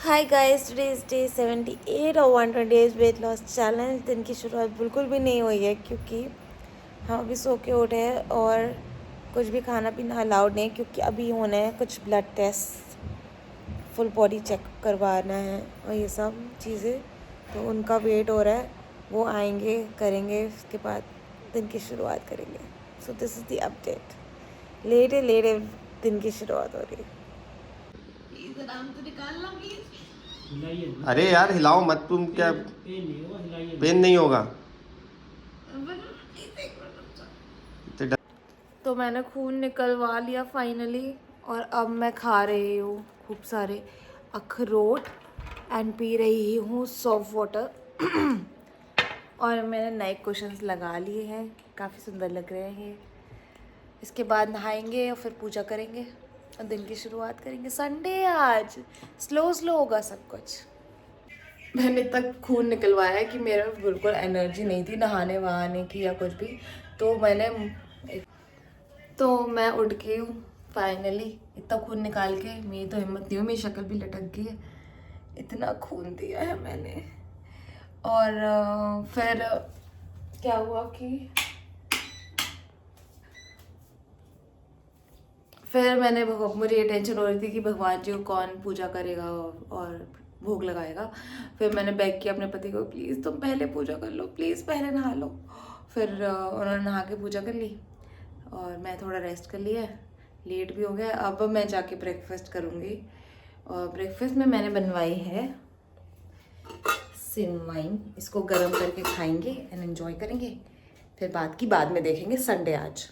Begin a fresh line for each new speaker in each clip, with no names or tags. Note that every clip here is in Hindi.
Hi guys, today is day 78 और 120 डेज वेट लॉस चैलेंज। दिन की शुरुआत बिल्कुल भी नहीं हुई है क्योंकि हम अभी सो के उठे हैं और कुछ भी खाना पीना अलाउड नहीं क्योंकि अभी होना है कुछ blood test, full body check करवाना है और ये सब चीज़ें। तो उनका वेट हो रहा है, वो आएंगे करेंगे, उसके बाद दिन की शुरुआत करेंगे। So this is the update. Let दिन की शुरुआत हो रही है।
अरे यार हिलाओ मत तुम। क्या पेन नहीं होगा?
तो मैंने खून निकलवा लिया फाइनली और अब मैं खा रही हूँ खूब सारे अखरोट एंड पी रही हूँ सॉफ्ट वाटर। और मैंने नए कुशन्स लगा लिए हैं, काफ़ी सुंदर लग रहे हैं ये। इसके बाद नहाएंगे और फिर पूजा करेंगे और दिन की शुरुआत करेंगे। संडे है आज, स्लो स्लो होगा सब कुछ। मैंने तक खून निकलवाया है कि मेरे में बिल्कुल एनर्जी नहीं थी नहाने वहाने की या कुछ भी। तो मैं उठ गई हूँ फाइनली। इतना खून निकाल के मेरी तो हिम्मत नहीं हुई, मेरी शक्ल भी लटक गई है, इतना खून दिया है मैंने। और फिर क्या हुआ कि फिर मुझे ये टेंशन हो रही थी कि भगवान जी को कौन पूजा करेगा और भोग लगाएगा। फिर मैंने बेग किया अपने पति को, प्लीज़ तुम पहले पूजा कर लो, प्लीज़ पहले नहा लो। फिर उन्होंने नहा के पूजा कर ली और मैं थोड़ा रेस्ट कर लिया। लेट भी हो गया, अब मैं जाके ब्रेकफास्ट करूँगी। और ब्रेकफास्ट में मैंने बनवाई है सिनवाइन। इसको गर्म करके खाएंगे एंड एंजॉय करेंगे। फिर बाद में देखेंगे, संडे आज।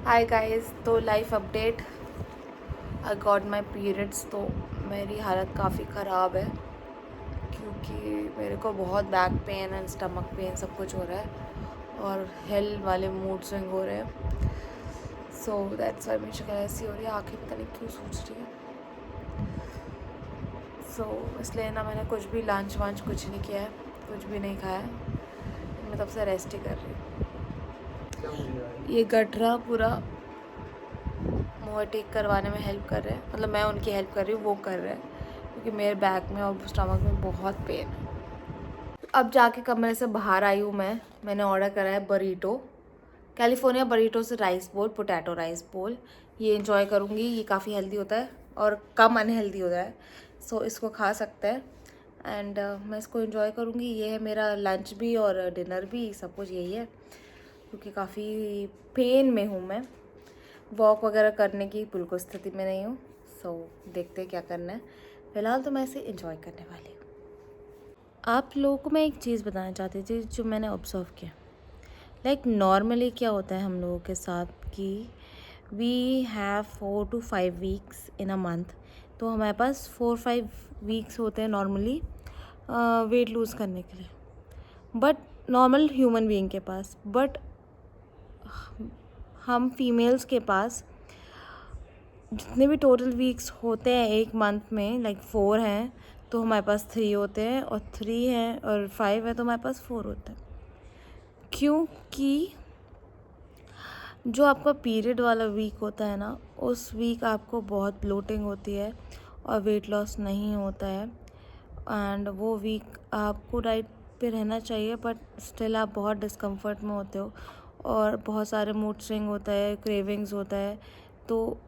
हाय गाइस, तो life update. I got my periods. तो मेरी हालत काफ़ी ख़राब है क्योंकि मेरे को बहुत back pain and stomach pain सब कुछ हो रहा है और हेल वाले मूड स्विंग हो रहे हैं। सो दैट्स वाई मेरी शक्ल ऐसी हो रही है, आँखें पता नहीं क्यों सूज रही है। सो इसलिए ना मैंने कुछ भी लंच वंच कुछ नहीं किया है, कुछ भी नहीं खाया है। मैं तब से रेस्ट ही कर रही हूँ। ये गठरा पूरा मुँह टेक करवाने में हेल्प कर रहे हैं, मतलब मैं उनकी हेल्प कर रही हूँ, वो कर रहे हैं क्योंकि मेरे बैक में और स्टमक में बहुत पेन है। अब जाके कमरे से बाहर आई हूँ मैंने ऑर्डर करा है बरीटो, कैलिफोर्निया बरीटो से राइस बोल, पोटैटो राइस बोल। ये इंजॉय करूँगी, ये काफ़ी हेल्दी होता है और कम अनहेल्दी होता है। सो इसको खा सकते हैं एंड मैं इसको इंजॉय करूँगी। ये है मेरा लंच भी और डिनर भी, सब कुछ यही है क्योंकि काफ़ी पेन में हूँ मैं। वॉक वगैरह करने की बिल्कुल स्थिति में नहीं हूँ। सो देखते हैं क्या करना है। फ़िलहाल तो मैं इसे इंजॉय करने वाली हूँ। आप लोगों को मैं एक चीज़ बताना चाहती थी जो मैंने ऑब्ज़र्व किया। लाइक नॉर्मली क्या होता है हम लोगों के साथ कि we have 4 to 5 weeks in a month. तो हमारे पास 4-5 वीक्स होते हैं नॉर्मली वेट लूज़ करने के लिए, बट नॉर्मल ह्यूमन बीइंग के पास। बट हम फीमेल्स के पास जितने भी टोटल वीक्स होते हैं एक मंथ में, लाइक 4 हैं तो हमारे पास 3 होते हैं, और 3 हैं और 5 है तो हमारे पास 4 होते हैं। क्योंकि जो आपका पीरियड वाला वीक होता है ना, उस वीक आपको बहुत ब्लोटिंग होती है और वेट लॉस नहीं होता है। एंड वो वीक आपको डाइट पे रहना चाहिए बट स्टिल आप बहुत डिस्कम्फर्ट में होते हो और बहुत सारे मूड स्विंग होता है, क्रेविंग्स होता है। तो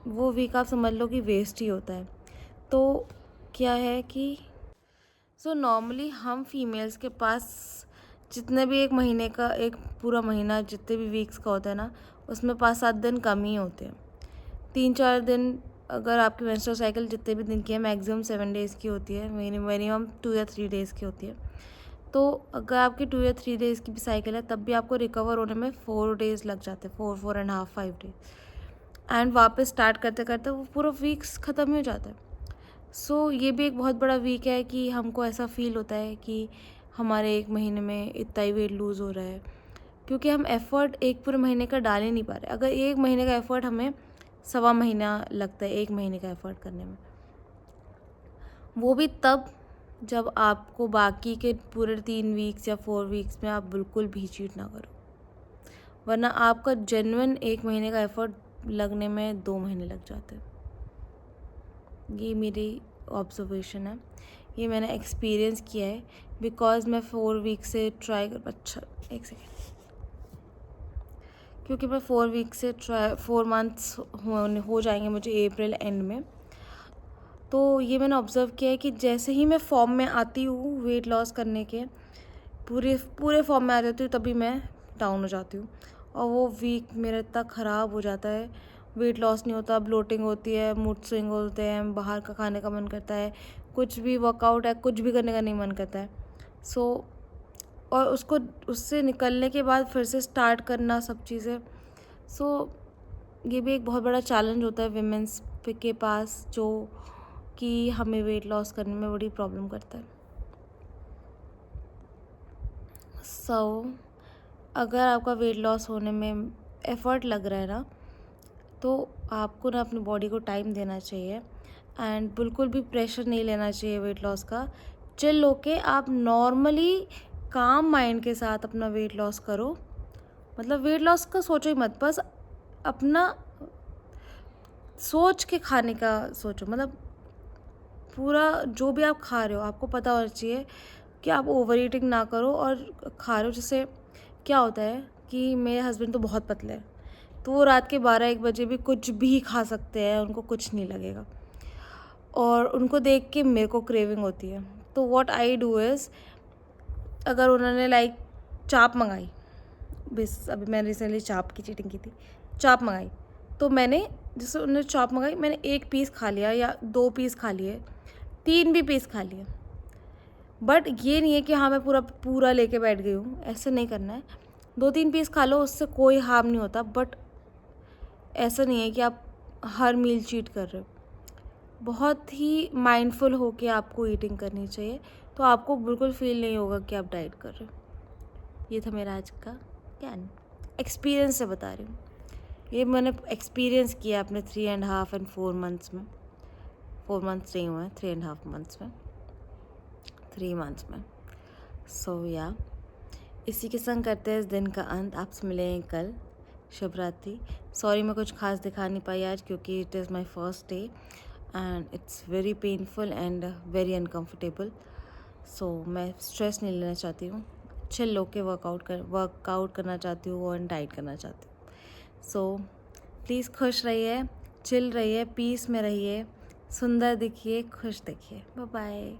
वो वीक आप समझ लो कि वेस्ट ही होता है। तो क्या है कि नॉर्मली हम फीमेल्स के पास जितने भी एक महीने का, एक पूरा महीना जितने भी वीक्स का होता है ना, उसमें 5-7 दिन कम ही होते हैं। 3-4 दिन, अगर आपकी मेंस्ट्रुअल साइकिल जितने भी दिन की है, मैक्सिमम 7 डेज़ की होती है, मिनिमम 2 या 3 डेज़ की होती है। तो अगर आपकी 2 या 3 डेज़ की भी साइकिल है तब भी आपको रिकवर होने में 4 डेज़ लग जाते हैं, 4-4.5, 5 डेज। एंड वापस स्टार्ट करते करते वो पूरा वीक्स ख़त्म ही हो जाता है। सो ये भी एक बहुत बड़ा वीक है कि हमको ऐसा फील होता है कि हमारे एक महीने में इतना ही वेट लूज़ हो रहा है क्योंकि हम एफ़र्ट एक पूरे महीने का डाल ही नहीं पा रहे। अगर एक महीने का एफ़र्ट हमें 1.25 महीना लगता है एक महीने का एफ़र्ट करने में, वो भी तब जब आपको बाकी के पूरे 3 वीक्स या 4 वीक्स में आप बिल्कुल भी चीट ना करो, वरना आपका जेन्युइन एक महीने का एफ़र्ट लगने में 2 महीने लग जाते हैं। ये मेरी ऑब्जर्वेशन है, ये मैंने एक्सपीरियंस किया है। बिकॉज़ मैं 4 वीक से ट्राई कर, अच्छा एक सेकेंड, क्योंकि मैं 4 वीक से 4 मंथ्स हो जाएंगे मुझे अप्रैल एंड में। तो ये मैंने ऑब्ज़र्व किया है कि जैसे ही मैं फॉर्म में आती हूँ वेट लॉस करने के, पूरे फॉर्म में आ जाती हूँ, तभी मैं डाउन हो जाती हूँ और वो वीक मेरा इतना ख़राब हो जाता है, वेट लॉस नहीं होता, ब्लोटिंग होती है, मूड स्विंग होते हैं, बाहर का खाने का मन करता है, कुछ भी वर्कआउट है कुछ भी करने का नहीं मन करता है। और उससे निकलने के बाद फिर से स्टार्ट करना सब चीज़ें, ये भी एक बहुत बड़ा चैलेंज होता है विमेंस के पास, जो कि हमें वेट लॉस करने में बड़ी प्रॉब्लम करता है। अगर आपका वेट लॉस होने में एफ़र्ट लग रहा है ना, तो आपको ना अपनी बॉडी को टाइम देना चाहिए एंड बिल्कुल भी प्रेशर नहीं लेना चाहिए वेट लॉस का। चिल होके आप नॉर्मली काम माइंड के साथ अपना वेट लॉस करो। मतलब वेट लॉस का सोचो ही मत, बस अपना सोच के खाने का सोचो। मतलब पूरा जो भी आप खा रहे हो आपको पता होना चाहिए कि आप ओवर ईटिंग ना करो और खा रहे हो। जैसे क्या होता है कि मेरे हस्बैंड तो बहुत पतले हैं, तो वो रात के 12-1 बजे भी कुछ भी खा सकते हैं, उनको कुछ नहीं लगेगा और उनको देख के मेरे को क्रेविंग होती है। तो व्हाट आई डू इज़, अगर उन्होंने लाइक चाप मंगाई, बस अभी मैंने रिसेंटली चाप की चीटिंग की थी, चाप मंगाई, तो मैंने जैसे उन्होंने चाप मंगाई, मैंने 1 पीस खा लिया या 2 पीस खा लिए, 3 भी पीस खा लिए। बट ये नहीं है कि हाँ मैं पूरा लेके बैठ गई हूँ, ऐसे नहीं करना है। 2-3 पीस खा लो, उससे कोई हार्म नहीं होता, बट ऐसा नहीं है कि आप हर मील चीट कर रहे हो। बहुत ही माइंडफुल होके आपको ईटिंग करनी चाहिए, तो आपको बिल्कुल फील नहीं होगा कि आप डाइट कर रहे हो। ये था मेरा आज का ज्ञान, एक्सपीरियंस से बता रही हूँ। ये मैंने एक्सपीरियंस किया अपने 3.5 एंड 4 मंथ्स में। 4 मंथ्स नहीं हुए हैं, 3.5 मंथ्स में, 3 मंथ्स में। या इसी के संग करते हैं इस दिन का अंत। आपसे मिलेंगे कल। शुभ रात्रि। सॉरी मैं कुछ खास दिखा नहीं पाई आज, क्योंकि it is my first day and it's very painful and very uncomfortable. मैं स्ट्रेस नहीं लेना चाहती हूँ, चिल होके वर्कआउट करना चाहती हूँ और डाइट करना चाहती हूँ। प्लीज़ खुश रहिए, चिल रहिए, पीस में रहिए, सुंदर दिखिए, खुश दिखिए। Bye bye.